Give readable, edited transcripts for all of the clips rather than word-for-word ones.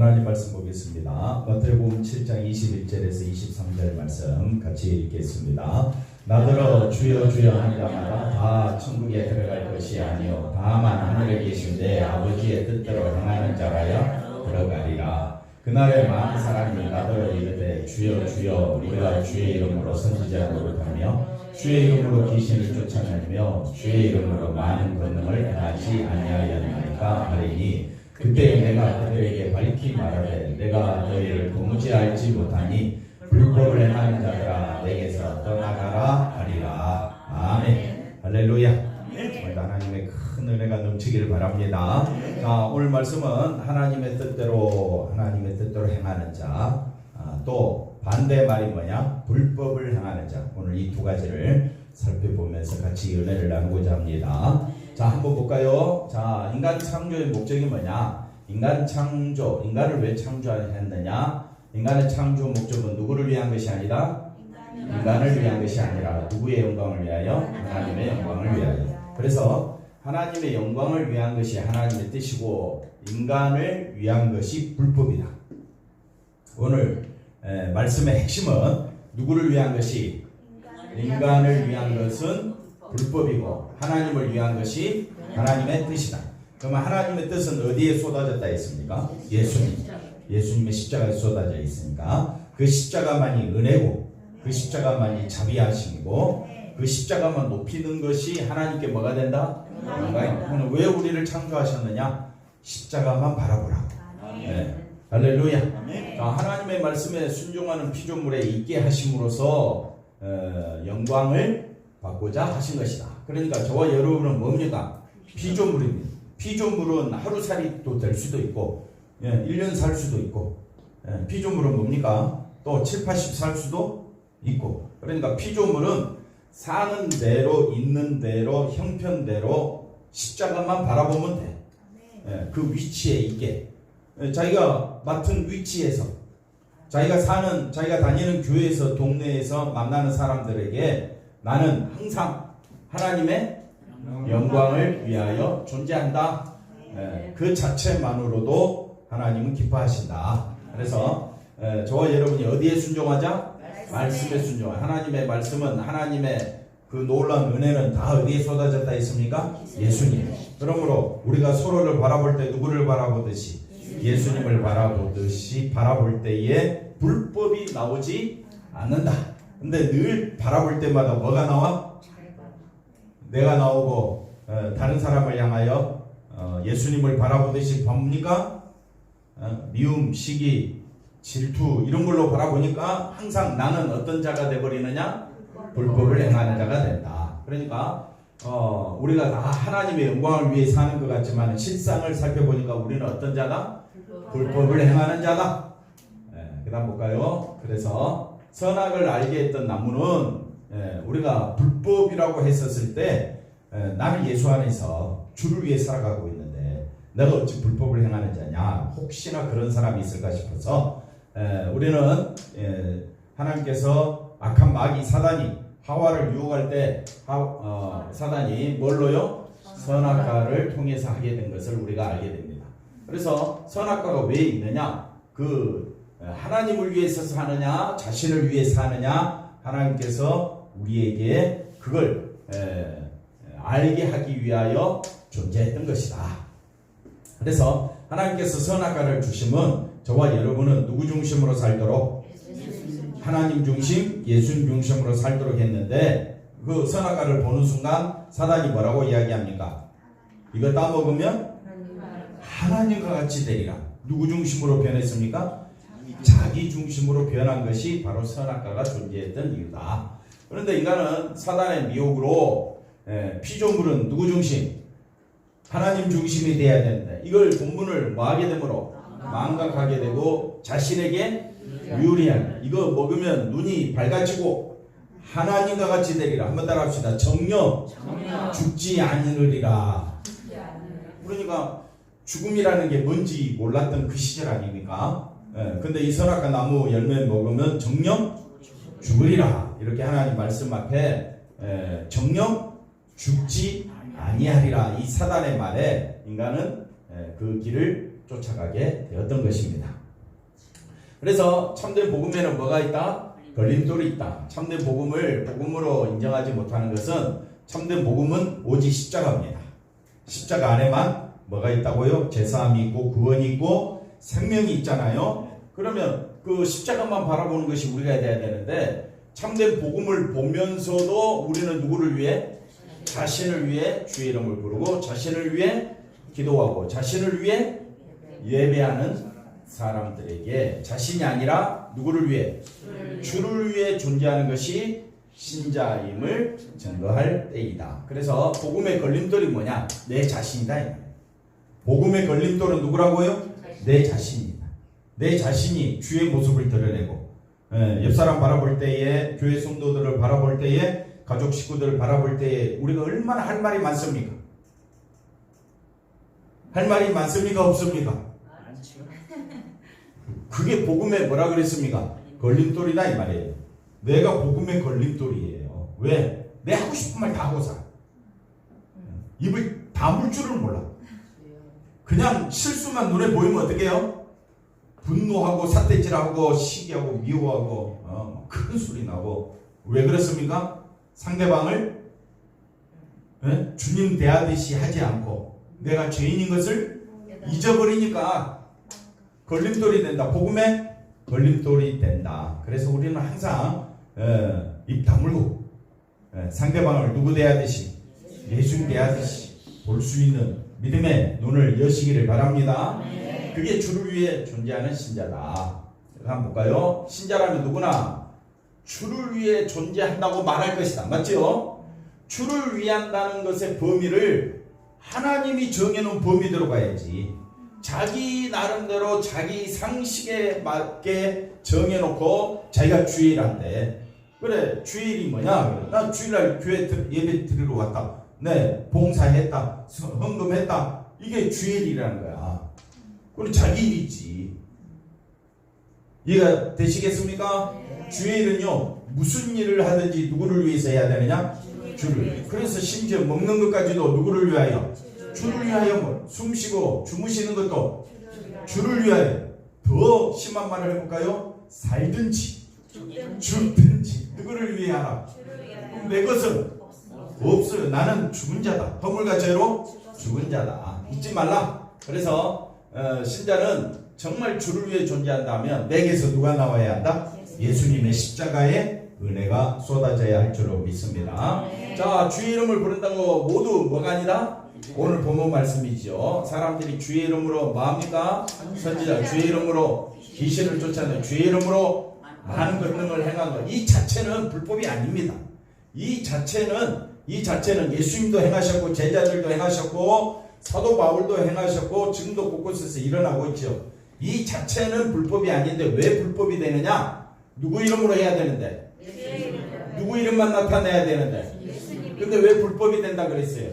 하나님 말씀 보겠습니다. 마태복음 7장 21절에서 23절 말씀 같이 읽겠습니다. 나더러 주여 주여 하는 자마다 다 천국에 들어갈 것이 아니요 다만 하늘에 계신 내 아버지의 뜻대로 행하는 자라야 들어가리라. 그날에 많은 사람이 나더러 이르되 주여 주여 우리가 주의 이름으로 선지자 노릇하며 주의 이름으로 귀신을 쫓아내며 주의 이름으로 많은 권능을 행하지 아니하였나이까 하리니 그때 내가 그들에게 밝히 말하되 내가 너희를 도무지 알지 못하니 불법을 행하는 자들아 내게서 떠나가라 하리라. 아멘. 할렐루야. 오늘 하나님의 큰 은혜가 넘치기를 바랍니다. 자, 오늘 말씀은 하나님의 뜻대로 행하는 자, 또 반대 말이 뭐냐? 불법을 행하는 자. 오늘 이 두 가지를 살펴보면서 같이 은혜를 나누고자 합니다. 자, 한번 볼까요? 자, 인간 창조의 목적이 뭐냐? 인간을 왜 창조했느냐? 인간의 창조 목적은 누구를 위한 것이 아니라 인간을 위한 것이 아니라 누구의 영광을 위하여? 하나님의 영광을 위하여. 그래서 하나님의 영광을 위한 것이 하나님의 뜻이고 인간을 위한 것이 불법이다. 오늘 말씀의 핵심은 누구를 위한 것이? 인간을 위한 것은 불법이고 하나님을 위한 것이 하나님의 뜻이다. 그러면 하나님의 뜻은 어디에 쏟아졌다 했습니까? 예수님의 십자가에 쏟아져 있으니까 그 십자가만이 은혜고 그 십자가만이 자비하심이고 그 십자가만 높이는 것이 하나님께 뭐가 된다? 영광입니다. 왜 우리를 창조하셨느냐? 십자가만 바라보라고. 네. 할렐루야. 자, 하나님의 말씀에 순종하는 피조물에 있게 하심으로써 영광을 받고자 하신 것이다. 그러니까 저와 여러분은 뭡니까? 피조물입니다. 피조물은 하루살이도 될 수도 있고 1년 살 수도 있고 피조물은 뭡니까? 또 7, 80 살 수도 있고 그러니까 피조물은 사는 대로 있는 대로 형편대로 십자가만 바라보면 돼. 그 위치에 있게 자기가 맡은 위치에서 자기가 다니는 교회에서 동네에서 만나는 사람들에게 나는 항상 하나님의 영광을 위하여 존재한다. 그 자체만으로도 하나님은 기뻐하신다. 그래서 저와 여러분이 어디에 순종하자? 말씀에 순종하자. 하나님의 말씀은 하나님의 그 놀라운 은혜는 다 어디에 쏟아졌다 했습니까? 예수님. 그러므로 우리가 서로를 바라볼 때 누구를 바라보듯이 예수님을 바라보듯이 바라볼 때에 불법이 나오지 않는다. 근데 늘 바라볼 때마다 뭐가 나와? 내가 나오고 다른 사람을 향하여 예수님을 바라보듯이 봅니까? 미움, 시기, 질투 이런 걸로 바라보니까 항상 나는 어떤 자가 되어버리느냐? 불법을 행하는 자가 된다. 그러니까 우리가 다 하나님의 영광을 위해 사는 것 같지만 실상을 살펴보니까 우리는 어떤 자다? 불법을 행하는 자다. 그 다음 볼까요? 그래서 선악을 알게 했던 나무는 우리가 불법이라고 했었을 때 나는 예수 안에서 주를 위해 살아가고 있는데 내가 어찌 불법을 행하는 자냐? 혹시나 그런 사람이 있을까 싶어서 우리는 하나님께서 악한 마귀 사단이 하와를 유혹할 때 사단이 뭘로요? 선악과를 통해서 하게 된 것을 우리가 알게 됩니다. 그래서 선악과가 왜 있느냐? 하나님을 위해서 사느냐? 자신을 위해서 사느냐? 하나님께서 우리에게 그걸 알게 하기 위하여 존재했던 것이다. 그래서 하나님께서 선악과를 주심은 저와 여러분은 누구 중심으로 살도록? 하나님 중심, 예수님 중심으로 살도록 했는데 그 선악과를 보는 순간 사단이 뭐라고 이야기합니까? 이거 따먹으면 하나님과 같이 되리라. 누구 중심으로 변했습니까? 자기 중심으로 변한 것이 바로 선악과가 존재했던 이유다. 그런데 인간은 사단의 미혹으로 피조물은 누구 중심? 하나님 중심이 돼야 되는데 이걸 본문을 뭐하게 되므로 망각하게 되고 자신에게 유리한 이거 먹으면 눈이 밝아지고 하나님과 같이 되리라. 한번 따라 합시다. 정령 죽지 않으리라. 그러니까 죽음이라는 게 뭔지 몰랐던 그 시절 아닙니까? 근데 이 선악과 나무 열매 먹으면 정령 죽으리라. 이렇게 하나님 말씀 앞에 정령 죽지 아니하리라. 이 사단의 말에 인간은 그 길을 쫓아가게 되었던 것입니다. 그래서 참된 복음에는 뭐가 있다? 걸림돌이 있다. 참된 복음을 복음으로 인정하지 못하는 것은 참된 복음은 오직 십자가입니다. 십자가 안에만 뭐가 있다고요? 제사함이 있고 구원이 있고 생명이 있잖아요. 그러면 그 십자가만 바라보는 것이 우리가 해야 되는데 참된 복음을 보면서도 우리는 누구를 위해? 자신을 위해 주의 이름을 부르고 자신을 위해 기도하고 자신을 위해 예배하는 사람들에게 자신이 아니라 누구를 위해? 주를 위해 존재하는 것이 신자임을 증거할 때이다. 그래서 복음의 걸림돌이 뭐냐? 내 자신이다. 복음의 걸림돌은 누구라고요? 내 자신이다. 내 자신이 주의 모습을 드러내고 옆 사람 바라볼 때에 교회 성도들을 바라볼 때에 가족 식구들을 바라볼 때에 우리가 얼마나 할 말이 많습니까? 할 말이 많습니까? 없습니까? 그게 복음의 뭐라 그랬습니까? 걸림돌이다 이 말이에요. 내가 복음의 걸림돌이에요. 왜? 내 하고 싶은 말 다 하고 살아. 입을 다물 줄을 몰라. 그냥 실수만 눈에 보이면 어떻게 해요? 분노하고 삿대질하고 시기하고 미워하고 큰 소리 나고. 왜 그렇습니까? 상대방을 주님 대하듯이 하지 않고 내가 죄인인 것을 잊어버리니까 걸림돌이 된다. 복음의 걸림돌이 된다. 그래서 우리는 항상 입 다물고 상대방을 누구 대하듯이 예수님 대하듯이 볼 수 있는 믿음의 눈을 여시기를 바랍니다. 그게 주를 위해 존재하는 신자다. 한번 볼까요? 신자라면 누구나 주를 위해 존재한다고 말할 것이다. 맞죠? 주를 위한다는 것의 범위를 하나님이 정해놓은 범위대로 가야지. 자기 나름대로 자기 상식에 맞게 정해놓고 자기가 주일한대. 그래, 주일이 뭐냐? 나 주일날 교회 예배 드리러 왔다. 네, 봉사했다. 헌금했다. 이게 주일이라는 거야. 그럼 자기 일이지. 이해가 되시겠습니까? 네. 주일은요, 무슨 일을 하든지 누구를 위해서 해야 되느냐? 주를. 그래서 심지어 먹는 것까지도 누구를 위하여? 주를 위하여. 숨쉬고 주무시는 것도 주를 위하여. 더 심한 말을 해볼까요? 살든지 죽든지 누구를 위해 하라? 내 것은 없어요. 나는 죽은 자다. 허물과 죄로 죽은 자다. 잊지 말라. 그래서 신자는 정말 주를 위해 존재한다면 내게서 누가 나와야 한다? 예수님의 십자가의 은혜가 쏟아져야 할 줄로 믿습니다. 자, 주의 이름을 부른다고 모두 뭐가 아니다? 오늘 본문 말씀이죠. 사람들이 주의 이름으로 뭐합니까? 선지자. 주의 이름으로 귀신을 쫓아내는, 주의 이름으로 많은 권능을 행한 것, 이 자체는 불법이 아닙니다. 이 자체는 예수님도 행하셨고 제자들도 행하셨고 사도 바울도 행하셨고 지금도 곳곳에서 일어나고 있죠. 이 자체는 불법이 아닌데 왜 불법이 되느냐? 누구 이름으로 해야 되는데? 누구 이름만 나타내야 되는데? 근데 왜 불법이 된다 그랬어요?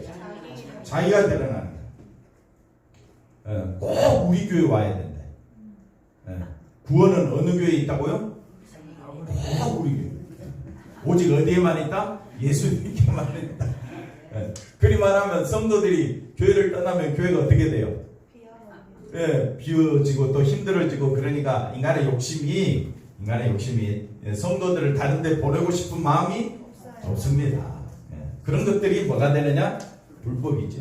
자기가 드러나는 거예요. 꼭 우리 교회 와야 된대. 구원은 어느 교회에 있다고요? 꼭 우리 교회. 오직 어디에만 있다? 예수님께만 있다. 그리만 하면 성도들이 교회를 떠나면 교회가 어떻게 돼요? 비워지고 또 힘들어지고. 그러니까 인간의 욕심이 성도들을 다른 데 보내고 싶은 마음이 없습니다. 그런 것들이 뭐가 되느냐? 불법이죠.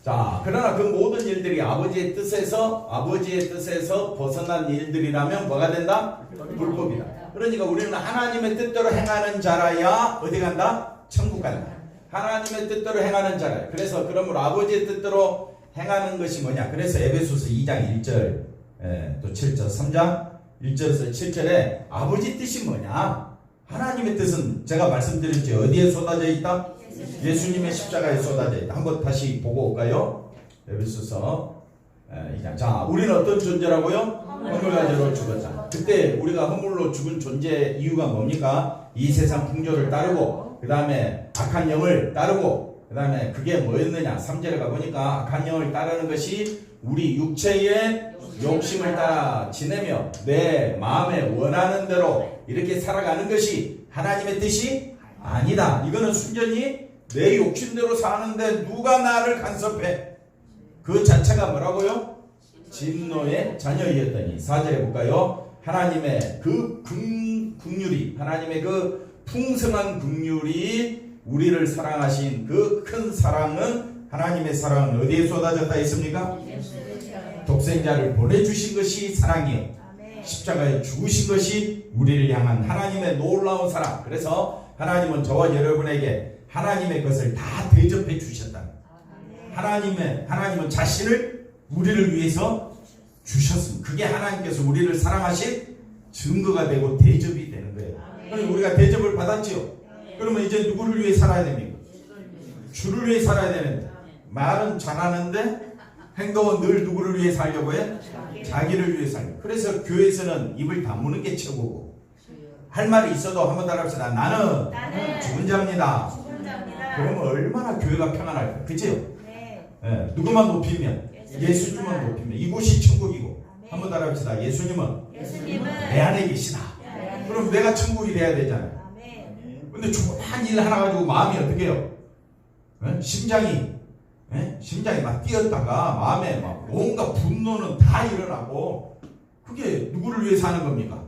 자, 그러나 그 모든 일들이 아버지의 뜻에서 벗어난 일들이라면 뭐가 된다? 불법이다. 그러니까 우리는 하나님의 뜻대로 행하는 자라야 어디 간다? 천국 간다. 하나님의 뜻대로 행하는 자라. 그래서 그러므로 아버지의 뜻대로 행하는 것이 뭐냐? 그래서 에베소서 2장 1절 또 7절 3장 1절에서 7절에 아버지 뜻이 뭐냐? 하나님의 뜻은 제가 말씀드렸죠. 어디에 쏟아져 있다? 예수님의 십자가에 쏟아져 있다. 한번 다시 보고 올까요? 에베소서 2장. 자, 우리는 어떤 존재라고요? 허물과 죄로 죽었다. 그때 우리가 허물로 죽은 존재 이유가 뭡니까? 이 세상 풍조를 따르고 그 다음에 악한 영을 따르고 그 다음에 그게 뭐였느냐? 3절에 가보니까 악한 영을 따르는 것이 우리 육체의 욕심을 따라 지내며 내 마음에 원하는 대로 이렇게 살아가는 것이 하나님의 뜻이 아니다. 이거는 순전히 내 욕심대로 사는데 누가 나를 간섭해? 그 자체가 뭐라고요? 진노의 자녀이었더니. 4절에 볼까요? 하나님의 그 긍휼이, 하나님의 그 풍성한 긍휼이 우리를 사랑하신 그 큰 사랑은, 하나님의 사랑은 어디에 쏟아졌다 했습니까? 독생자를 보내주신 것이 사랑이에요. 십자가에 죽으신 것이 우리를 향한 하나님의 놀라운 사랑. 그래서 하나님은 저와 여러분에게 하나님의 것을 다 대접해 주셨다. 하나님은 자신을 우리를 위해서 주셨습니다. 그게 하나님께서 우리를 사랑하신 증거가 되고 대접이 되는 거예요. 그럼 우리가 대접을 받았지요. 그러면 이제 누구를 위해 살아야 됩니까? 주를 위해 살아야 되는데, 말은 잘하는데 행동은 늘 누구를 위해 살려고 해? 자기를 위해 살려고. 그래서 교회에서는 입을 다무는 게 최고고, 할 말이 있어도 한번 따라합시다. 나는 죽은 자입니다. 그러면 얼마나 교회가 평안할까? 그치요? 네. 누구만 높이면? 예수님만 높이면 이곳이 천국이고. 한번 따라합시다. 예수님은 내 안에 계시다. 그럼 내가 천국이 돼야 되잖아요. 근데 조그만 일 하나 가지고 마음이 어떻게 해요? 심장이 막 뛰었다가 마음에 막 온갖 분노는 다 일어나고, 그게 누구를 위해 사는 겁니까?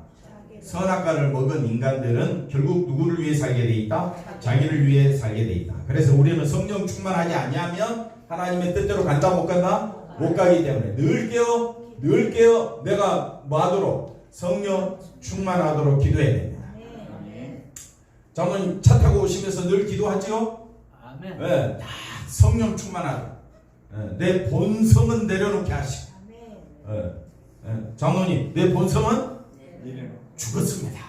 선악과를 먹은 인간들은 결국 누구를 위해 살게 돼 있다? 자기를 위해 살게 돼 있다. 그래서 우리는 성령 충만하지 아니하면 하나님의 뜻대로 간다 못 간다? 못 가기 때문에 늘 깨어 내가 뭐 하도록? 성령 충만하도록 기도해야 됩니다. 장모님 차 타고 오시면서 늘 기도하지요? 아멘. 네, 다 성령 충만하다. 내 본성은 내려놓게 하시고. 장모님, 내 본성은 죽었습니다.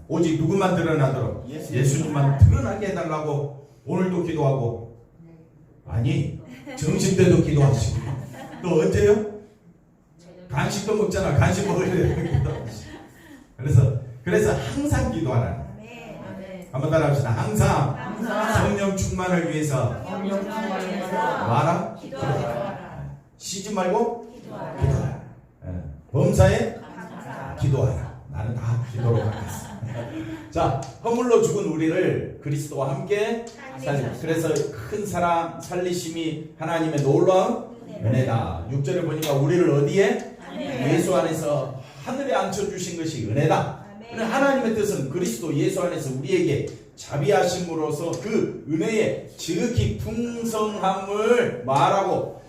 오직 누구만 드러나도록? 예수님만 드러나게 해달라고 오늘도 기도하고, 아니 정신 때도 기도하시고, 또 언제요? 간식도 먹잖아. 간식 먹을 때. 그래서 항상 기도하라. 한번 따라합시다. 항상 성령 충만을 위해서 와라. 기도하라. 쉬지 말고 기도하라. 범사에 기도하라. 나는 다 기도로 하겠습니다. 자, 허물로 죽은 우리를 그리스도와 함께 그래서 큰 사랑, 살리심이 하나님의 놀라운 은혜다. 6절을 보니까 우리를 어디에? 예수 안에서 하늘에 앉혀주신 것이 은혜다. 하나님의 뜻은 그리스도 예수 안에서 우리에게 자비하심으로써 그 은혜의 지극히 풍성함을 말하고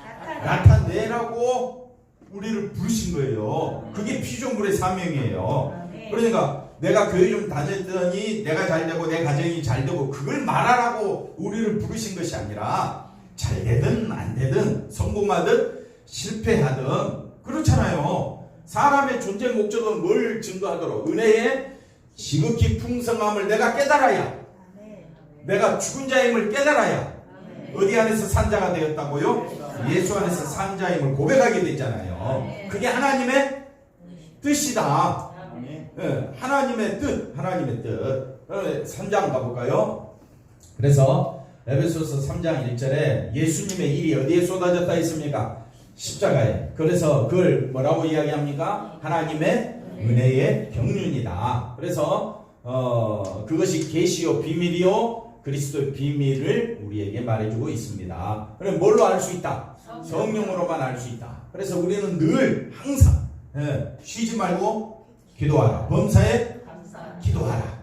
나타내라고 우리를 부르신 거예요. 그게 피조물의 사명이에요. 그러니까 내가 교회 좀 다녔더니 내가 잘되고 내 가정이 잘되고 그걸 말하라고 우리를 부르신 것이 아니라, 잘되든 안되든 성공하든 실패하든 그렇잖아요. 사람의 존재 목적은 뭘 증거하도록? 은혜의 지극히 풍성함을 내가 깨달아야, 내가 죽은 자임을 깨달아야 어디 안에서 산자가 되었다고요? 예수 안에서 산자임을 고백하게 되잖아요. 그게 하나님의 뜻이다. 하나님의 뜻. 3장 가볼까요? 그래서 에베소서 3장 1절에 예수님의 일이 어디에 쏟아졌다 했습니까? 십자가에. 그래서 그걸 뭐라고 이야기합니까? 하나님의 은혜의 경륜이다. 그래서 그것이 계시요 비밀이요 그리스도의 비밀을 우리에게 말해주고 있습니다. 그럼 뭘로 알 수 있다? 성령으로만 알 수 있다. 그래서 우리는 늘 항상 쉬지 말고 기도하라. 범사에 기도하라.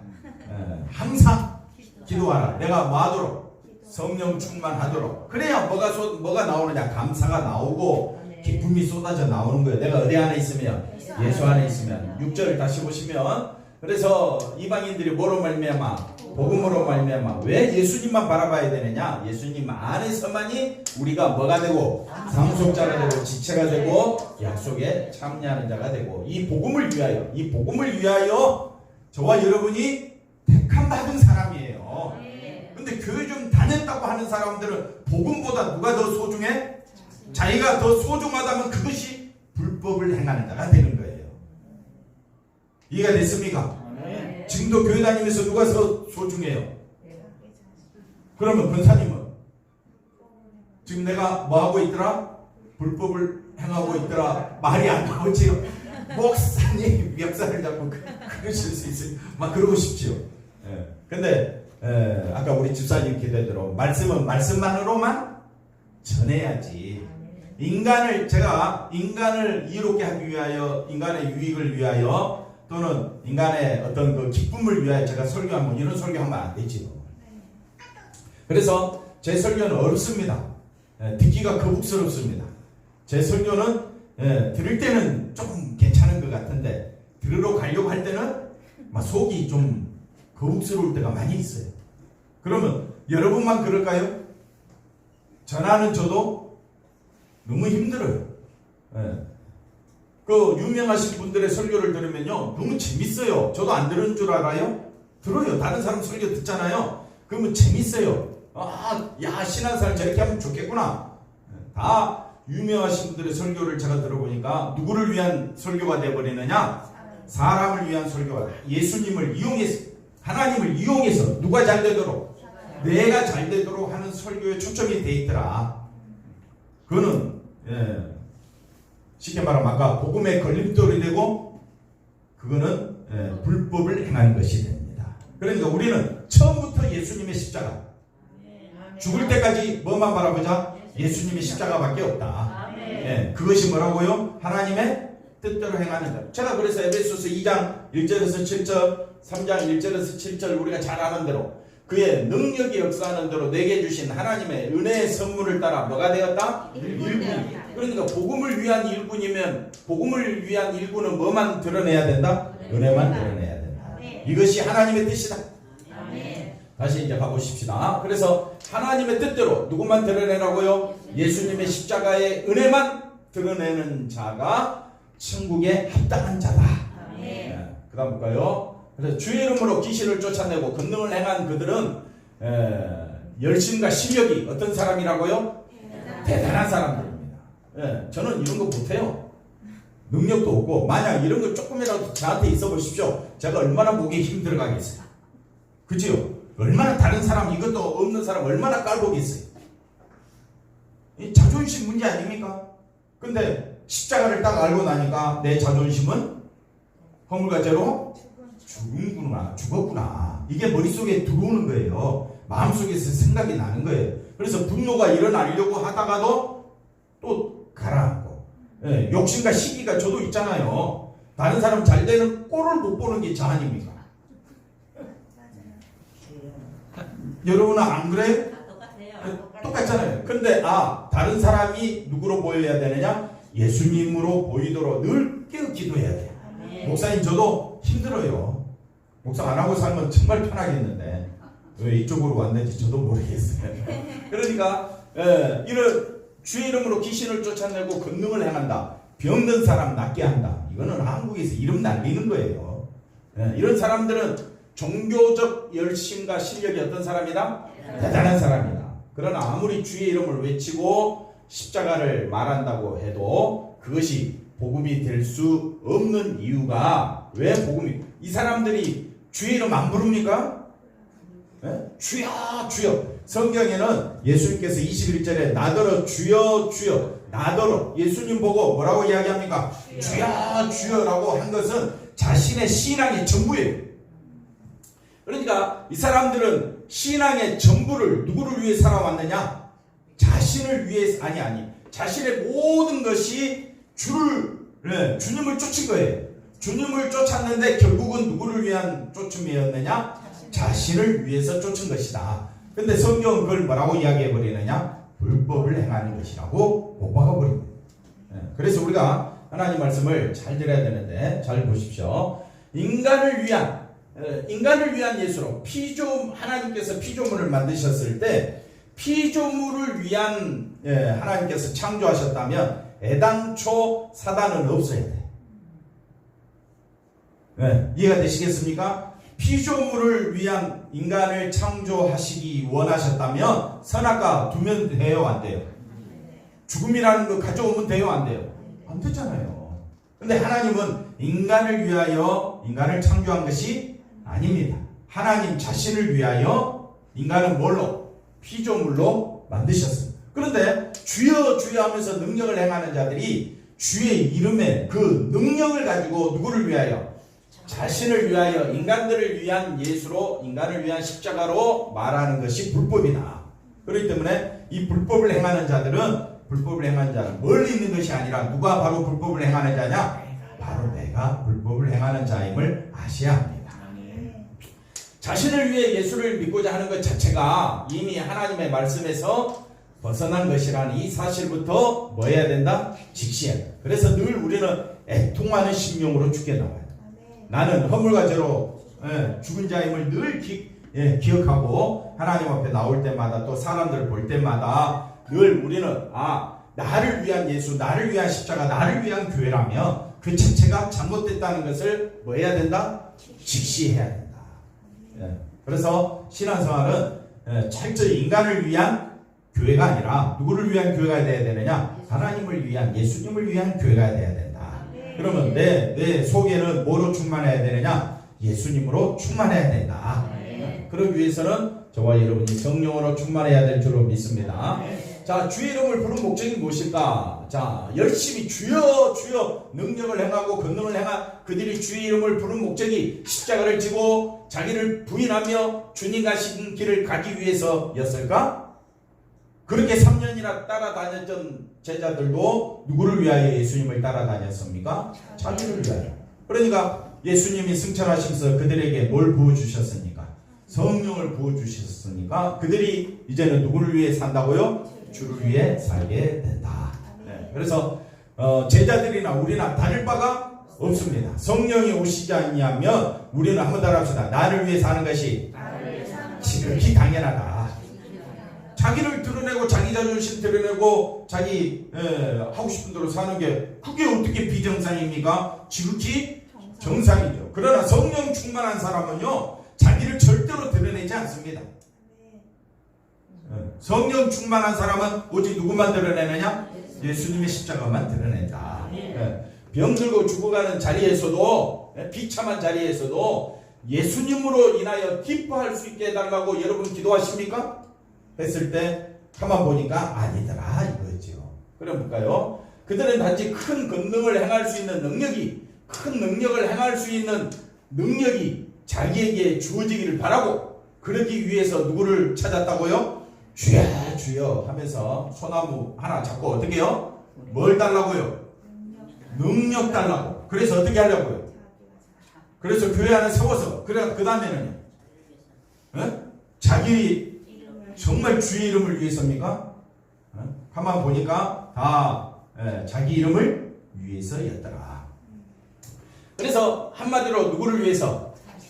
항상 기도하라. 내가 뭐 하도록? 성령 충만하도록. 그래야 뭐가 나오느냐? 감사가 나오고 기쁨이 쏟아져 나오는 거예요. 내가 어디 안에 있으면? 예수 안에 있으면. 6절을 다시 보시면, 그래서 이방인들이 뭐로 말미암아? 복음으로 말미암아. 왜 예수님만 바라봐야 되느냐? 예수님 안에서만이 우리가 뭐가 되고? 상속자가 되고 지체가 되고 약속에 참여하는 자가 되고, 이 복음을 위하여 저와 여러분이 택함 받은 사람이에요. 근데 교회 좀 다녔다고 하는 사람들은 복음보다 누가 더 소중해? 자기가 더 소중하다면 그것이 불법을 행하는 자가 되는 거예요. 이해가 됐습니까? 지금도 교회 다니면서 누가 더 소중해요? 그러면 권사님은 지금 내가 뭐 하고 있더라? 불법을 행하고 있더라. 말이 안 나오지요. 목사님 멱살을 잡고 그러실 수 있어요. 막 그러고 싶지요. 근데 아까 우리 집사님 기대대로 말씀은 말씀만으로만 전해야지. 제가 인간을 이롭게 하기 위하여, 인간의 유익을 위하여, 또는 인간의 어떤 그 기쁨을 위하여 제가 설교하면 이런 설교하면 안 되지요. 그래서 제 설교는 어렵습니다. 듣기가 거북스럽습니다. 제 설교는 들을 때는 조금 괜찮은 것 같은데 들으러 가려고 할 때는 막 속이 좀 거북스러울 때가 많이 있어요. 그러면 여러분만 그럴까요? 전하는 저도 너무 힘들어요. 그 유명하신 분들의 설교를 들으면요 너무 재밌어요. 저도 안 들은 줄 알아요? 들어요. 다른 사람 설교 듣잖아요. 그러면 재밌어요. 야, 신한 사람 저렇게 하면 좋겠구나. 다 유명하신 분들의 설교를 제가 들어보니까 누구를 위한 설교가 되어버리느냐? 사람을 위한 설교가, 예수님을 이용해서, 하나님을 이용해서 누가 잘 되도록, 내가 잘 되도록 하는 설교에 초점이 돼 있더라. 그거는 쉽게 말하면 아까 복음의 걸림돌이 되고 그거는 불법을 행하는 것이 됩니다. 그러니까 우리는 처음부터 예수님의 십자가, 죽을 때까지 뭐만 바라보자? 예수님의 십자가밖에 없다. 그것이 뭐라고요? 하나님의 뜻대로 행하는 것. 제가 그래서 에베소서 2장 1절에서 7절, 3장 1절에서 7절 우리가 잘 아는 대로 그의 능력이 역사하는 대로 내게 주신 하나님의 은혜의 선물을 따라 뭐가 되었다? 일꾼. 그러니까 복음을 위한 일꾼이면 복음을 위한 일꾼은 뭐만 드러내야 된다? 은혜만 드러내야 된다. 이것이 하나님의 뜻이다. 다시 이제 가보십시다. 그래서 하나님의 뜻대로 누구만 드러내라고요? 예수님의 십자가의 은혜만 드러내는 자가 천국에 합당한 자다. 그 다음 볼까요? 그래서 주의 이름으로 귀신을 쫓아내고 권능을 행한 그들은 열심과 실력이 어떤 사람이라고요? 대단한 사람들입니다. 저는 이런 거 못해요. 능력도 없고 만약 이런 거 조금이라도 저한테 있어 보십시오. 제가 얼마나 보기 힘들어가겠어요. 그죠? 얼마나 다른 사람, 이것도 없는 사람 얼마나 깔보겠어요. 이 자존심 문제 아닙니까? 근데 십자가를 딱 알고 나니까 내 자존심은 허물과 죄로 죽었구나. 이게 머릿속에 들어오는 거예요. 마음속에서 생각이 나는 거예요. 그래서 분노가 일어나려고 하다가도 또 가라앉고, 욕심과 시기가 저도 있잖아요. 다른 사람 잘 되는 꼴을 못 보는 게 저 아닙니까? 여러분은 안 그래요? 똑같잖아요. 근데 다른 사람이 누구로 보여야 되느냐? 예수님으로 보이도록 늘 깨어 기도해야 돼요. 목사님 저도 힘들어요. 목사 안 하고 살면 정말 편하겠는데 왜 이쪽으로 왔는지 저도 모르겠어요. 그러니까 이런 주의 이름으로 귀신을 쫓아내고 권능을 행한다. 병든 사람 낫게 한다. 이거는 한국에서 이름 날리는 거예요. 이런 사람들은 종교적 열심과 실력이 어떤 사람이다? 대단한 사람이다. 그러나 아무리 주의 이름을 외치고 십자가를 말한다고 해도 그것이 복음이 될 수 없는 이유가 왜 복음이, 이 사람들이 주의 이름 안 부릅니까? 주여 주여. 성경에는 예수님께서 21절에 나더러 주여 주여, 나더러 예수님 보고 뭐라고 이야기합니까? 주여 주여라고 한 것은 자신의 신앙의 전부예요. 그러니까 이 사람들은 신앙의 전부를 누구를 위해 살아왔느냐? 자신을 위해, 자신의 모든 것이 주님을 쫓은 거예요. 주님을 쫓았는데 결국은 누구를 위한 쫓음이었느냐? 자신을 위해서 쫓은 것이다. 근데 성경은 그걸 뭐라고 이야기해버리느냐? 불법을 행하는 것이라고 못 박아버립니다. 그래서 우리가 하나님 말씀을 잘 들어야 되는데 잘 보십시오. 인간을 위한 예수로 하나님께서 피조물을 만드셨을 때 피조물을 위한 하나님께서 창조하셨다면 애당초 사단은 없어야 돼. 이해가 되시겠습니까? 피조물을 위한 인간을 창조하시기 원하셨다면 선악과 두면 돼요, 안 돼요? 죽음이라는 거 가져오면 돼요, 안 돼요? 안 되잖아요. 근데 하나님은 인간을 위하여 인간을 창조한 것이 아닙니다. 하나님 자신을 위하여 인간은 뭘로? 피조물로 만드셨습니다. 그런데 주여 주여 하면서 능력을 행하는 자들이 주의 이름에 그 능력을 가지고 누구를 위하여? 자신을 위하여 인간들을 위한 예수로, 인간을 위한 십자가로 말하는 것이 불법이다. 그렇기 때문에 이 불법을 행하는 자들은 불법을 행하는 자는 멀리 있는 것이 아니라 누가 바로 불법을 행하는 자냐? 바로 내가 불법을 행하는 자임을 아셔야 합니다. 자신을 위해 예수를 믿고자 하는 것 자체가 이미 하나님의 말씀에서 벗어난 것이라는 이 사실부터 뭐 해야 된다? 직시해야 된다. 그래서 늘 우리는 애통하는 심령으로 죽게 나와요. 나는 허물과 죄로 죽은 자임을 늘 기억하고 하나님 앞에 나올 때마다 또 사람들을 볼 때마다 늘 우리는 나를 위한 예수, 나를 위한 십자가, 나를 위한 교회라면 그 자체가 잘못됐다는 것을 뭐 해야 된다? 직시해야 된다. 그래서 신앙생활은 철저히 인간을 위한 교회가 아니라 누구를 위한 교회가 돼야 되느냐? 하나님을 위한, 예수님을 위한 교회가 돼야 된다. 그러면 내 속에는 뭐로 충만해야 되느냐? 예수님으로 충만해야 된다. 그러기 위해서는 저와 여러분이 성령으로 충만해야 될 줄로 믿습니다. 자, 주의 이름을 부른 목적이 무엇일까? 자, 열심히 주여 주여 능력을 행하고 권능을 행한 그들이 주의 이름을 부른 목적이 십자가를 지고 자기를 부인하며 주님 가신 길을 가기 위해서였을까? 그렇게 3년이나 따라다녔던 제자들도 누구를 위하여 예수님을 따라다녔습니까? 자기를 위하여. 그러니까 예수님이 승천하시면서 그들에게 뭘 부어주셨습니까? 성령을 부어주셨으니까 그들이 이제는 누구를 위해 산다고요? 주를 위해 살게 된다. 그래서 제자들이나 우리나 다를 바가 없습니다. 성령이 오시지 않냐면 우리는 한번 따라합시다. 나를 위해 사는 것이 지극히 당연하다. 자기를 드러내고 자기 자존심 드러내고 자기 하고 싶은 대로 사는 게 그게 어떻게 비정상입니까? 지극히 정상이죠. 그러나 성령 충만한 사람은요 자기를 절대로 드러내지 않습니다. 성령 충만한 사람은 오직 누구만 드러내느냐? 예수님의 십자가만 드러낸다. 병들고 죽어가는 자리에서도 비참한 자리에서도 예수님으로 인하여 기뻐할 수 있게 해달라고 여러분 기도하십니까? 했을 때 가만 보니까 아니더라 이거죠. 그럼 볼까요? 그들은 단지 큰 권능을 행할 수 있는 큰 능력을 행할 수 있는 능력이 자기에게 주어지기를 바라고 그러기 위해서 누구를 찾았다고요? 주여 주여 하면서 소나무 하나 잡고 어떻게 해요? 뭘 달라고요? 능력 달라고. 그래서 어떻게 하려고요? 그래서 교회 안에 세워서 그 다음에는요? 자기 정말 주의 이름을 위해서입니까? 가만 보니까 다 자기 이름을 위해서였더라. 그래서 한마디로 누구를 위해서?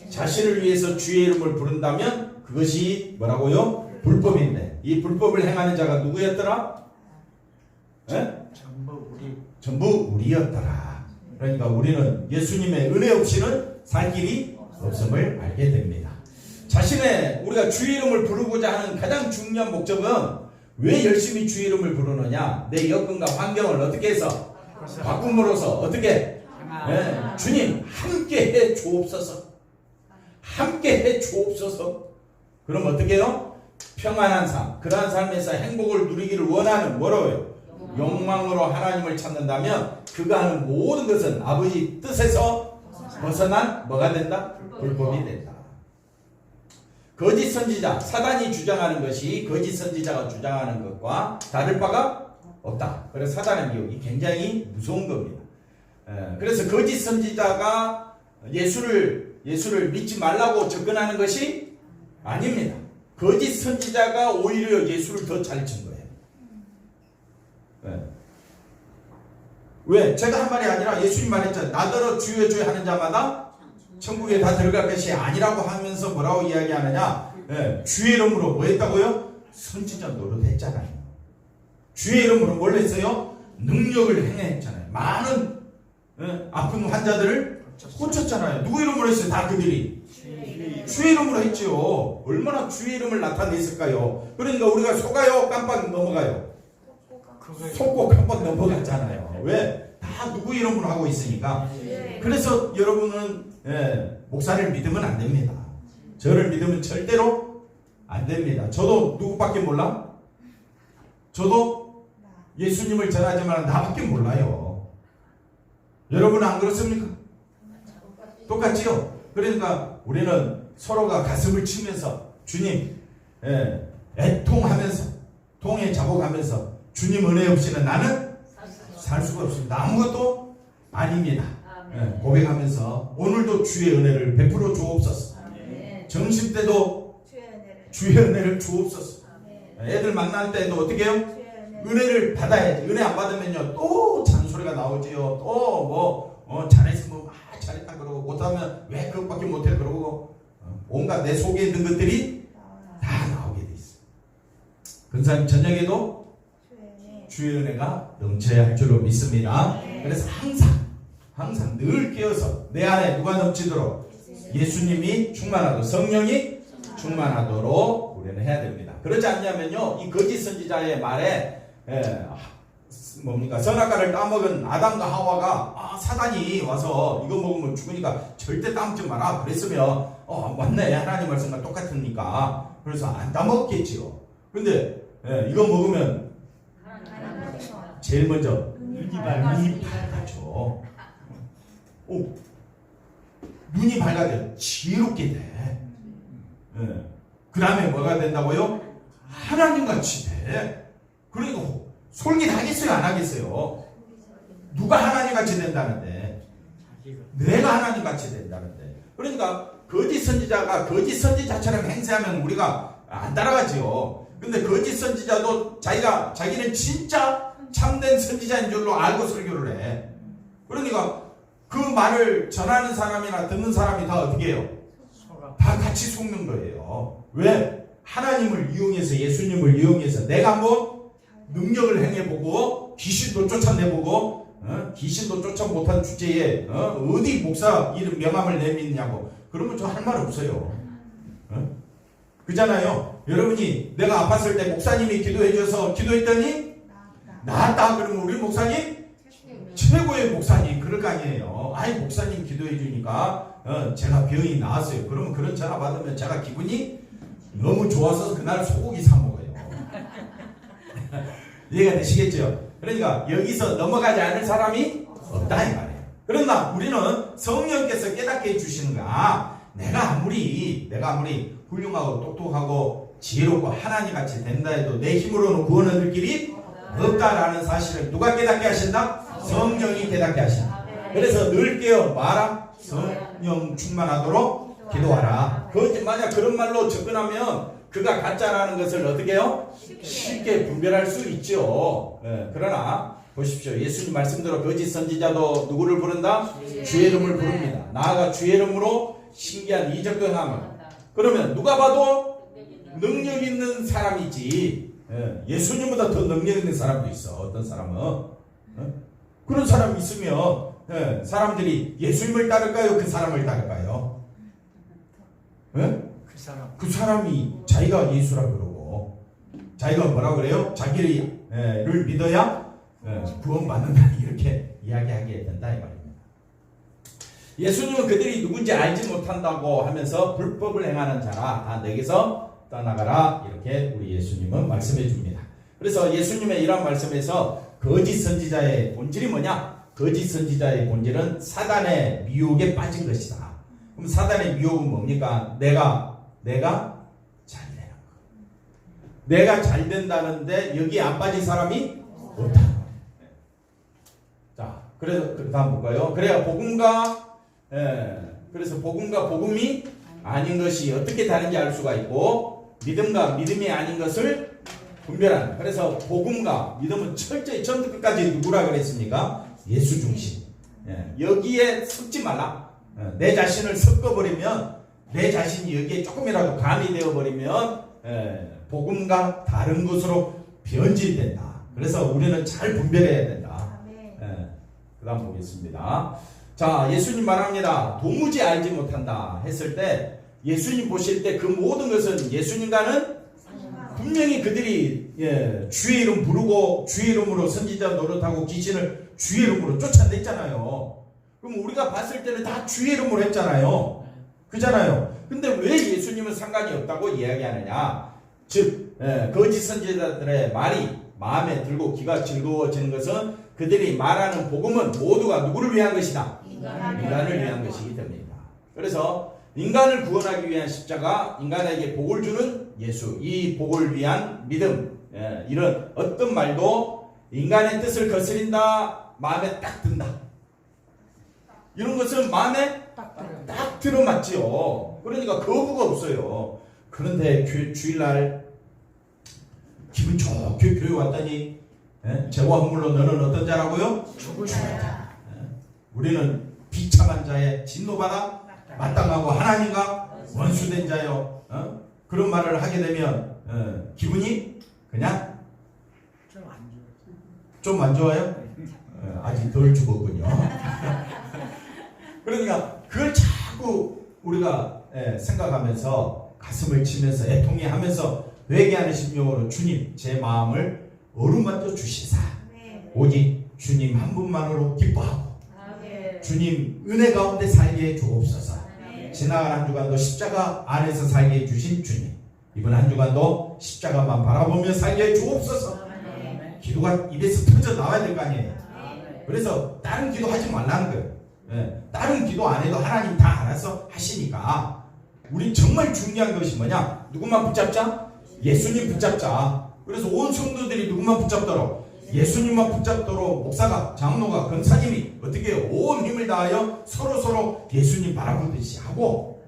자신을 위해서 주의 이름을 부른다면 그것이 뭐라고요? 불법인데 이 불법을 행하는 자가 누구였더라? 전부 우리였더라. 그러니까 우리는 예수님의 은혜 없이는 살 길이 없음을 알게 됩니다. 자신의 우리가 주의 이름을 부르고자 하는 가장 중요한 목적은 왜 열심히 주의 이름을 부르느냐? 내 여건과 환경을 어떻게 해서 바꿈으로써 어떻게 주님 함께 해 주옵소서. 함께 해 주옵소서. 그럼 어떻게 해요? 평안한 삶, 그러한 삶에서 행복을 누리기를 원하는 뭐라고요? 욕망으로 하나님을 찾는다면 그가 하는 모든 것은 아버지 뜻에서 벗어난 뭐가 된다? 불법이 된다. 거짓 선지자, 사단이 주장하는 것이 거짓 선지자가 주장하는 것과 다를 바가 없다. 그래서 사단의 미혹이 굉장히 무서운 겁니다. 그래서 거짓 선지자가 예수를 믿지 말라고 접근하는 것이 아닙니다. 거짓 선지자가 오히려 예수를 더 잘 친 거예요. 왜? 제가 한 말이 아니라 예수님 말했잖아요. 나더러 주여 주여 하는 자마다 천국에 다 들어갈 것이 아니라고 하면서 뭐라고 이야기하느냐? 주의 이름으로 뭐 했다고요? 선지자 노릇했잖아요. 주의 이름으로 뭘 했어요? 능력을 행했잖아요. 많은 아픈 환자들을 고쳤잖아요. 누구 이름으로 했어요? 다 그들이 주의 이름으로 했죠. 얼마나 주의 이름을 나타냈을까요? 그러니까 우리가 속아요? 깜빡 넘어가요? 속고 깜빡 넘어갔잖아요. 왜? 다 누구 이름으로 하고 있으니까. 그래서 여러분은 목사를 믿으면 안 됩니다. 저를 믿으면 절대로 안 됩니다. 저도 누구밖에 몰라? 저도 예수님을 전하지만 나밖에 몰라요. 여러분은 안 그렇습니까? 똑같지요? 그러니까 우리는 서로가 가슴을 치면서 주님 애통하면서 통에 잡아가면서 주님 은혜 없이는 나는 살 수가 없습니다. 아무것도 아닙니다. 고백하면서 오늘도 주의 은혜를 베풀어 주옵소서. 점심 때도 주의 은혜를 주옵소서. 애들 만날 때도 어떻게 해요? 은혜를 받아야지. 은혜 안 받으면요 또 잔소리가 나오지요. 또 잘했으면 잘했다 그러고 못하면 왜 그것밖에 못해 그러고 온갖 내 속에 있는 것들이 다 나오게 돼 있어요. 근사님 저녁에도 주의 은혜가 넘쳐야 할 줄로 믿습니다. 그래서 항상 늘 깨어서 내 안에 누가 넘치도록 예수님이 충만하도록 성령이 충만하도록 우리는 해야 됩니다. 그렇지 않냐면요 이 거짓 선지자의 말에 선악과를 따먹은 아담과 하와가 사단이 와서 이거 먹으면 죽으니까 절대 따먹지 마라 그랬으면 맞네 하나님 말씀과 똑같으니까 그래서 안 따먹겠지요. 근데 이거 먹으면 제일 먼저 눈이 밝아져. 눈이 밝아져 지혜롭게 돼. 그 다음에 뭐가 된다고요? 하나님같이 돼. 그러니까 솔깃하겠어요 안 하겠어요? 누가 하나님같이 된다는데? 내가 하나님같이 된다는데. 그러니까 거짓 선지자가 거짓 선지자처럼 행세하면 우리가 안 따라가지요. 근데 거짓 선지자도 자기는 진짜 참된 선지자인 줄로 알고 설교를 해. 그러니까 그 말을 전하는 사람이나 듣는 사람이 다 어떻게 해요? 다 같이 속는 거예요. 왜? 하나님을 이용해서 예수님을 이용해서 내가 한번 능력을 행해보고 귀신도 쫓아내보고 귀신도 쫓아 못한 주제에 어디 목사 이름 명함을 내밀냐고 그러면 저 할 말 없어요. 그잖아요. 여러분이 내가 아팠을 때 목사님이 기도해 줘서 기도했더니 나았다 그러면 우리 목사님 최고의 목사님 그럴 거 아니에요. 아이 목사님 기도해 주니까 제가 병이 나았어요. 그러면 그런 전화 받으면 제가 기분이 너무 좋아서 그날 소고기 사 먹어요. 이해가 되시겠죠? 그러니까 여기서 넘어가지 않을 사람이 없다 이 말이에요. 그러나 우리는 성령께서 깨닫게 해주시는 거야. 내가 아무리 훌륭하고 똑똑하고 지혜롭고 하나님같이 된다 해도 내 힘으로는 구원 얻을 길이 없다라는 사실을 누가 깨닫게 하신다? 성령이 깨닫게 하신다. 그래서 늘 깨어 말아 성령 충만하도록 기도하라. 만약 그런 말로 접근하면 그가 가짜라는 것을 어떻게 해요? 쉽게 분별할 수 있죠. 그러나 보십시오. 예수님 말씀대로 거짓 선지자도 누구를 부른다? 주의 이름을 부릅니다. 나아가 주의 이름으로 신기한 이적도 행함을. 그러면 누가 봐도 능력 있는 사람이지. 예수님보다 더 능력 있는 사람도 있어. 어떤 사람은 그런 사람이 있으면 사람들이 예수님을 따를까요? 그 사람을 따를까요? 그 사람이 자기가 예수라 그러고 자기가 뭐라 그래요? 자기를 믿어야 구원받는다 이렇게 이야기하게 된다 이 말입니다. 예수님은 그들이 누군지 알지 못한다고 하면서 불법을 행하는 자라 다 내게서 떠나가라 이렇게 우리 예수님은 말씀해 줍니다. 그래서 예수님의 이런 말씀에서 거짓 선지자의 본질이 뭐냐? 거짓 선지자의 본질은 사단의 미혹에 빠진 것이다. 그럼 사단의 미혹은 뭡니까? 내가 잘 되는 거. 내가 잘 된다는데 여기에 안 빠진 사람이 없다. 자, 그래서 다음 볼까요? 그래야 그래서 복음과 복음이 아닌 것이 어떻게 다른지 알 수가 있고 믿음과 믿음이 아닌 것을 분별하는. 그래서 복음과 믿음은 철저히 처음부터 끝까지 누구라 그랬습니까? 예수 중심. 여기에 섞지 말라. 내 자신을 섞어버리면 내 자신이 여기에 조금이라도 감이 되어버리면 복음과 다른 것으로 변질된다. 그래서 우리는 잘 분별해야 된다. 그 다음 보겠습니다. 자, 예수님 말합니다. 도무지 알지 못한다 했을 때 예수님 보실 때 그 모든 것은 예수님과는 분명히 그들이 주의 이름 부르고 주의 이름으로 선지자 노릇하고 귀신을 주의 이름으로 쫓아냈잖아요. 그럼 우리가 봤을 때는 다 주의 이름으로 했잖아요. 그잖아요. 근데 왜 예수님은 상관이 없다고 이야기하느냐? 즉 거짓 선지자들의 말이 마음에 들고 귀가 즐거워지는 것은 그들이 말하는 복음은 모두가 누구를 위한 것이다? 인간을 위한 것이기 때문입니다. 그래서 인간을 구원하기 위한 십자가, 인간에게 복을 주는 예수, 이 복을 위한 믿음, 이런 어떤 말도 인간의 뜻을 거스린다, 마음에 딱 든다. 이런 것은 마음에 딱 들어맞지요. 그러니까 거부가 없어요. 그런데 주일날 기분 좋게 교회 왔더니 죄와 허물로 너는 어떤 자라고요? 죽을 자다. 우리는 비참한 자의 진노받아 마땅하고 하나님과 원수된 자요. 그런 말을 하게 되면 기분이 그냥 좀 안 좋아요? 아직 덜 죽었군요. 그러니까 그걸 자꾸 우리가 생각하면서 가슴을 치면서 애통해하면서 회개하는 심령으로 주님 제 마음을 어루만져 주시사 오직 주님 한 분만으로 기뻐하고 주님 은혜 가운데 살게 해 주옵소서. 지나간 한 주간도 십자가 안에서 살게 해주신 주님, 이번 한 주간도 십자가만 바라보며 살게 해 주옵소서. 기도가 입에서 터져 나와야 될 거 아니에요. 그래서 다른 기도 하지 말라는 거예요. 다른 기도 안 해도 하나님 다 알아서 하시니까 우리 정말 중요한 것이 뭐냐? 누구만 붙잡자? 예수님 붙잡자. 그래서 온 성도들이 누구만 붙잡도록? 예수님만 붙잡도록 목사가, 장로가, 권사님이 어떻게 해요? 온 힘을 다하여 서로 예수님 바라보듯이 하고,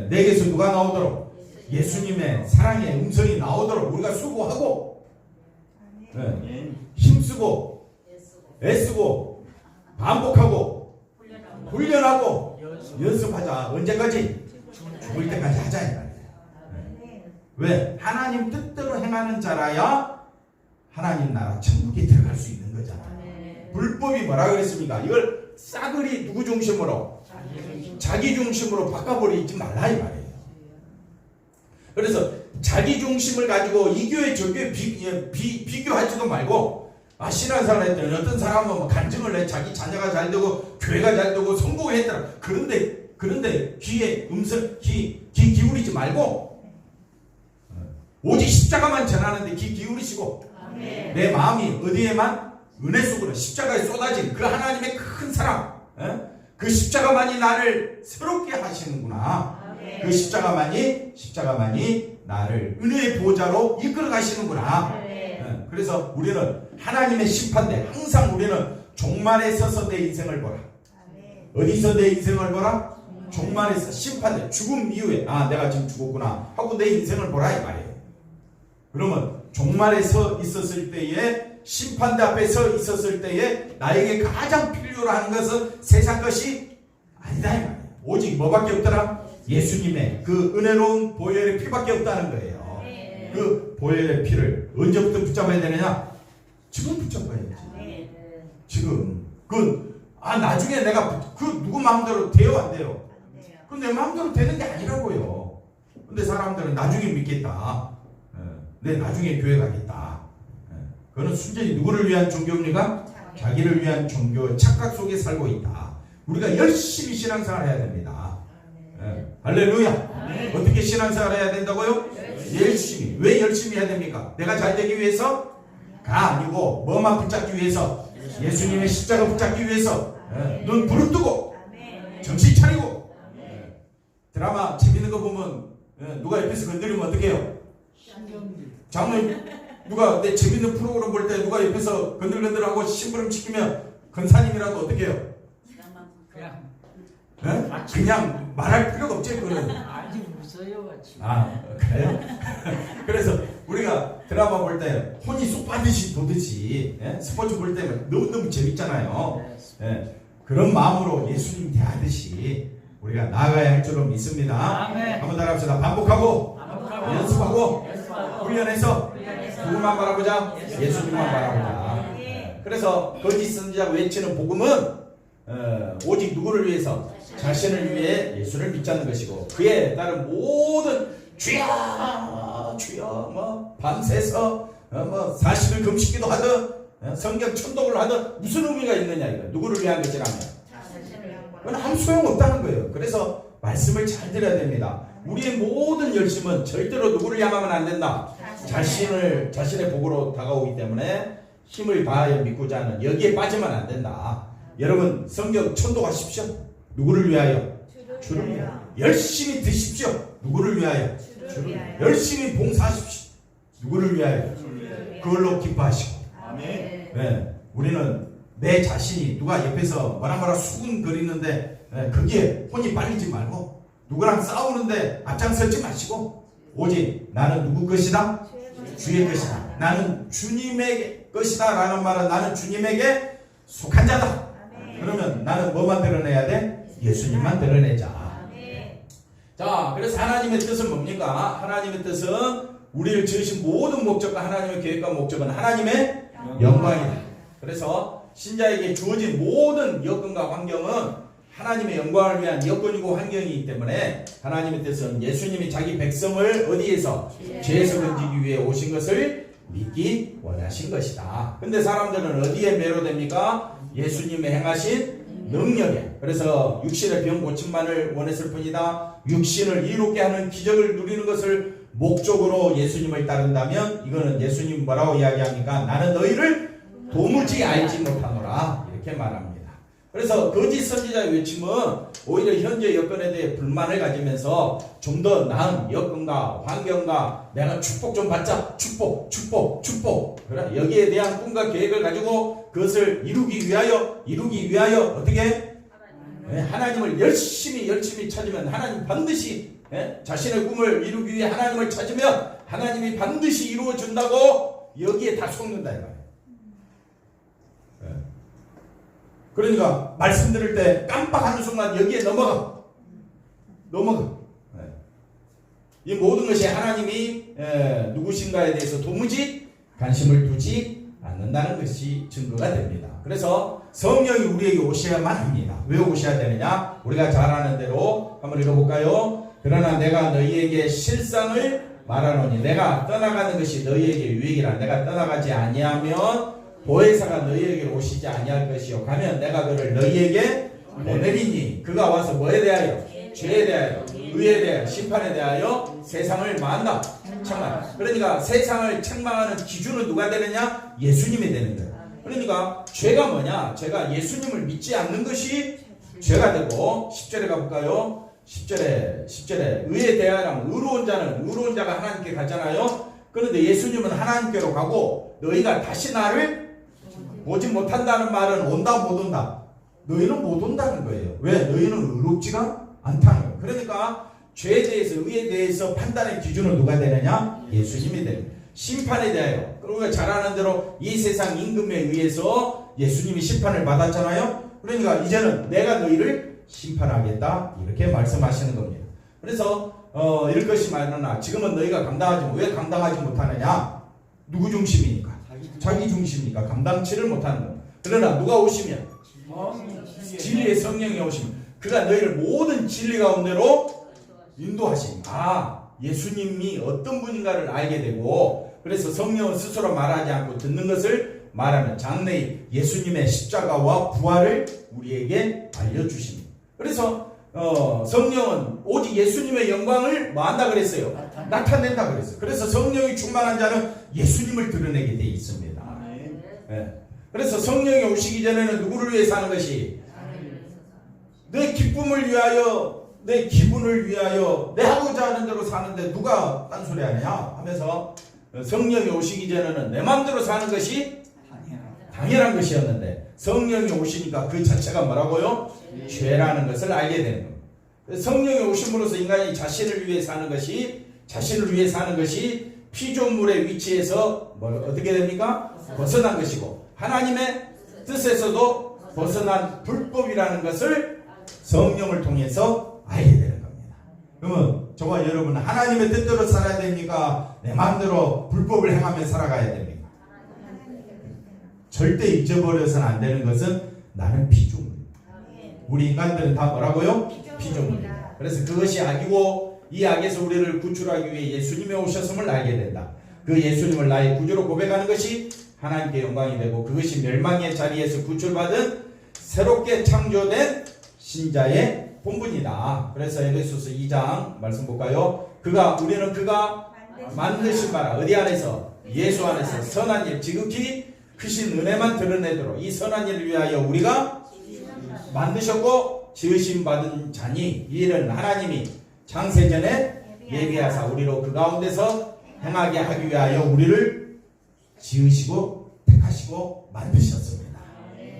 내게서 누가 나오도록? 예수님의 사랑의 음성이 나오도록 우리가 수고하고, 힘쓰고, 애쓰고, 반복하고, 훈련하고, 연습하자. 언제까지? 죽을 때까지 하자 이 말이에요. 왜? 하나님 뜻대로 행하는 자라야 하나님 나라 천국에 들어갈 수 있는 거잖아요. 불법이 뭐라 그랬습니까? 이걸 싸그리 누구 중심으로? 자기 중심으로 바꿔버리지 말라 이 말이에요. 그래서 자기 중심을 가지고 이 교회 저 교회 비교하지도 말고, 신앙생활 했더니 어떤 사람은 뭐 간증을 해 자기 자녀가 잘 되고 교회가 잘 되고 성공을 했더라. 그런데 귀에 음성 귀 기울이지 말고 오직 십자가만 전하는데 귀 기울이시고, 내 마음이 어디에만? 은혜 속으로 십자가에 쏟아진 그 하나님의 큰 사랑, 그 십자가만이 나를 새롭게 하시는구나. 그 십자가만이 나를 은혜의 보좌로 이끌어 가시는구나. 그래서 우리는 하나님의 심판대, 항상 우리는 종말에 서서 내 인생을 보라. 어디서 내 인생을 보라? 종말에서 심판대, 죽음 이후에 내가 지금 죽었구나 하고 내 인생을 보라 이 말이에요. 그러면 종말에 서 있었을 때에, 심판대 앞에 서 있었을 때에 나에게 가장 필요로 하는 것은 세상 것이 아니다 이 말이에요. 오직 뭐밖에 없더라? 예수님의 그 은혜로운 보혈의 피밖에 없다는 거예요. 그 보혈의 피를 언제부터 붙잡아야 되느냐? 지금 붙잡아야지. 지금 나중에 내가 누구 마음대로 돼요 안 돼요? 그건 내 마음대로 되는 게 아니라고요. 근데 사람들은 나중에 믿겠다. 내 나중에 교회 가겠다. 그거는 순전히 누구를 위한 종교입니까? 자기를 위한 종교 착각 속에 살고 있다. 우리가 열심히 신앙생활 해야 됩니다. 할렐루야. 어떻게 신앙생활 해야 된다고요? 열심히. 왜 열심히 해야 됩니까? 내가 잘 되기 위해서? 가 아니고 뭐만 붙잡기 위해서? 예수님의 십자가 붙잡기 위해서. 눈 부릅뜨고 정신 차리고. 드라마 재밌는 거 보면 누가 옆에서 건드리면 어떻게 해요? 장모님 누가 내 재밌는 프로그램 볼 때 누가 옆에서 건들건들하고 심부름 시키면 권사님이라도 어떻게 해요? 그냥 말할 필요가 없지. 그거는 아직 웃어요. 그래요? 그래서 우리가 드라마 볼 때 혼이 쏙 도듯이 스포츠 볼 때 너무너무 재밌잖아요. 그런 마음으로 예수님 대하듯이 우리가 나아가야 할 줄로 믿습니다. 한번 따라합시다. 반복하고 연습하고 훈련해서 누구만 바라보자? 예수님만 바라보자. 그래서 거짓 선지자가 외치는 복음은 오직 누구를 위해서? 자신을 위해 예수를 믿자는 것이고, 그에 따른 모든 주여 밤새서 40일 금식기도 하든 성경 천독을 하든 무슨 의미가 있느냐 이거. 누구를 위한 것이라면 그건 아무 소용없다는 거예요. 그래서 말씀을 잘 들어야 됩니다. 우리의 모든 열심은 절대로 누구를 향하면 안 된다. 자신의 복으로 다가오기 때문에 힘을 다하여 믿고자 하는 여기에 빠지면 안 된다. 여러분 성경 천독하십시오. 누구를 위하여? 주를 위하여. 열심히 드십시오. 누구를 위하여? 주를 위하여. 열심히 봉사하십시오. 누구를 위하여? 그걸로 기뻐하시고. 아멘. 네, 우리는 내 자신이 누가 옆에서 뭐라 수군거리는데 거기에 혼이 빨리지 말고 누구랑 싸우는데 앞장서지 마시고 오직 나는 누구 것이다? 주의 것이다. 나는 주님의 것이다 라는 말은 나는 주님에게 속한 자다. 그러면 나는 뭐만 드러내야 돼? 예수님만 드러내자. 자, 그래서 하나님의 뜻은 뭡니까? 하나님의 뜻은 우리를 지으신 모든 목적과 하나님의 계획과 목적은 하나님의 영광이다. 그래서 신자에게 주어진 모든 여건과 환경은 하나님의 영광을 위한 여건이고 환경이기 때문에 하나님의 뜻은 예수님이 자기 백성을 어디에서? 죄에서 건지기 위해 오신 것을 믿기 원하신 것이다. 근데 사람들은 어디에 매료됩니까? 예수님의 행하신 능력에. 그래서 육신의 병 고침만을 원했을 뿐이다. 육신을 이롭게 하는 기적을 누리는 것을 목적으로 예수님을 따른다면 이거는 예수님 뭐라고 이야기합니까? 나는 너희를 도무지 알지 못하노라 이렇게 말합니다. 그래서 거짓 선지자의 외침은 오히려 현재 여건에 대해 불만을 가지면서 좀 더 나은 여건과 환경과 내가 축복 좀 받자. 축복. 그래? 여기에 대한 꿈과 계획을 가지고 그것을 이루기 위하여 어떻게? 하나님을 열심히 찾으면 하나님 반드시 자신의 꿈을 이루기 위해 하나님을 찾으면 하나님이 반드시 이루어 준다고 여기에 다 속는다 이거예요. 그러니까 말씀 들을 때 깜빡하는 순간 여기에 넘어가. 이 모든 것이 하나님이 누구신가에 대해서 도무지 관심을 두지 않는다는 것이 증거가 됩니다. 그래서 성령이 우리에게 오셔야만 합니다. 왜 오셔야 되느냐? 우리가 잘 아는 대로 한번 읽어볼까요? 그러나 내가 너희에게 실상을 말하노니 내가 떠나가는 것이 너희에게 유익이라. 내가 떠나가지 아니하면 보혜사가 너희에게 오시지 아니할 것이요 가면 내가 그를 너희에게 보내리니 그가 와서 뭐에 대하여? 죄에 대하여, 의에 대하여, 심판에 대하여 세상을 망한다. 책망. 그러니까 세상을 책망하는 기준은 누가 되느냐? 예수님이 되는 거예요. 그러니까 죄가 뭐냐? 죄가 예수님을 믿지 않는 것이 죄가 되고 10절에 가볼까요? 10절에 의에 대하여라면 의로운 자가 하나님께 가잖아요. 그런데 예수님은 하나님께로 가고 너희가 다시 나를 보지 못한다는 말은 온다 못 온다? 너희는 못 온다는 거예요. 왜? 너희는 의롭지가 않다는 거예요. 그러니까 죄에 대해서 의에 대해서 판단의 기준은 누가 되느냐? 예수님이 됩니다. 심판에 대하여 우리가 잘 아는 대로 이 세상 임금에 의해서 예수님이 심판을 받았잖아요. 그러니까 이제는 내가 너희를 심판하겠다 이렇게 말씀하시는 겁니다. 그래서 이럴 것이 많으나 지금은 너희가 왜 감당하지 못하느냐? 누구 중심이니까? 자기 중심이니까 감당치를 못하는 겁니다. 그러나 누가 오시면? 진리의 성령이 오시면 그가 너희를 모든 진리 가운데로 인도하십니다. 예수님이 어떤 분인가를 알게 되고 그래서 성령은 스스로 말하지 않고 듣는 것을 말하면 장래의 예수님의 십자가와 부활을 우리에게 알려주십니다. 그래서 성령은 오직 예수님의 영광을 뭐한다 그랬어요? 나타낸다 그랬어요. 그래서 성령이 충만한 자는 예수님을 드러내게 되어 있습니다. 네. 그래서 성령이 오시기 전에는 누구를 위해 사는 것이? 내 기쁨을 위하여, 내 기분을 위하여, 내 하고자 하는 대로 사는데 누가 딴소리 하냐 하면서 성령이 오시기 전에는 내 마음대로 사는 것이 당연한 것이었는데 성령이 오시니까 그 자체가 뭐라고요? 죄라는 것을 알게 되는 겁니다. 성령이 오심으로써 인간이 자신을 위해 사는 것이 피조물의 위치에서 어떻게 됩니까? 벗어난 것이고 하나님의 뜻에서도 벗어난 불법이라는 것을 성령을 통해서 알게 되는 겁니다. 그러면 저와 여러분은 하나님의 뜻대로 살아야 됩니까? 내 마음대로 불법을 행하며 살아가야 됩니까? 절대 잊어버려서는 안 되는 것은 나는 피조물입니다. 우리 인간들은 다 뭐라고요? 피조물입니다. 그래서 그것이 악이고 이 악에서 우리를 구출하기 위해 예수님이 오셨음을 알게 된다. 그 예수님을 나의 구주로 고백하는 것이 하나님께 영광이 되고 그것이 멸망의 자리에서 구출받은 새롭게 창조된 신자의 본분이다. 그래서 에베소서 2장 말씀 볼까요? 우리는 그가 만드신 바라 어디 안에서? 예수 안에서 선한 일 지극히 크신 은혜만 드러내도록 이 선한 일을 위하여 우리가 만드셨고 지으심 받은 자니 이 일은 하나님이 창세전에 예비하사 우리로 그 가운데서 행하게 하기 위하여 우리를 지으시고 택하시고 만드셨습니다.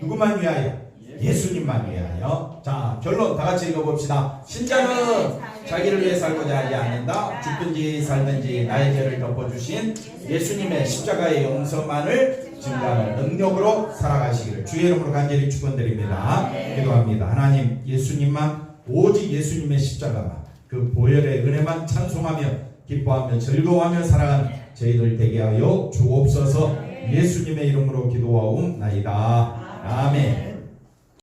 누구만 위하여? 예수님만 위하여. 자, 결론 다 같이 읽어봅시다. 신자는 자기를 위해 살고자 하지 않는다. 죽든지 살든지 나의 죄를 덮어주신 예수님의 십자가의 용서만을 증거하는 능력으로 살아가시기를 주의 이름으로 간절히 축원드립니다. 기도합니다. 하나님, 예수님만, 오직 예수님의 십자가만, 그 보혈의 은혜만 찬송하며 기뻐하며 즐거워하며 살아가는 저희들 되게 하여 주옵소서. 예수님의 이름으로 기도하옵나이다. 아멘.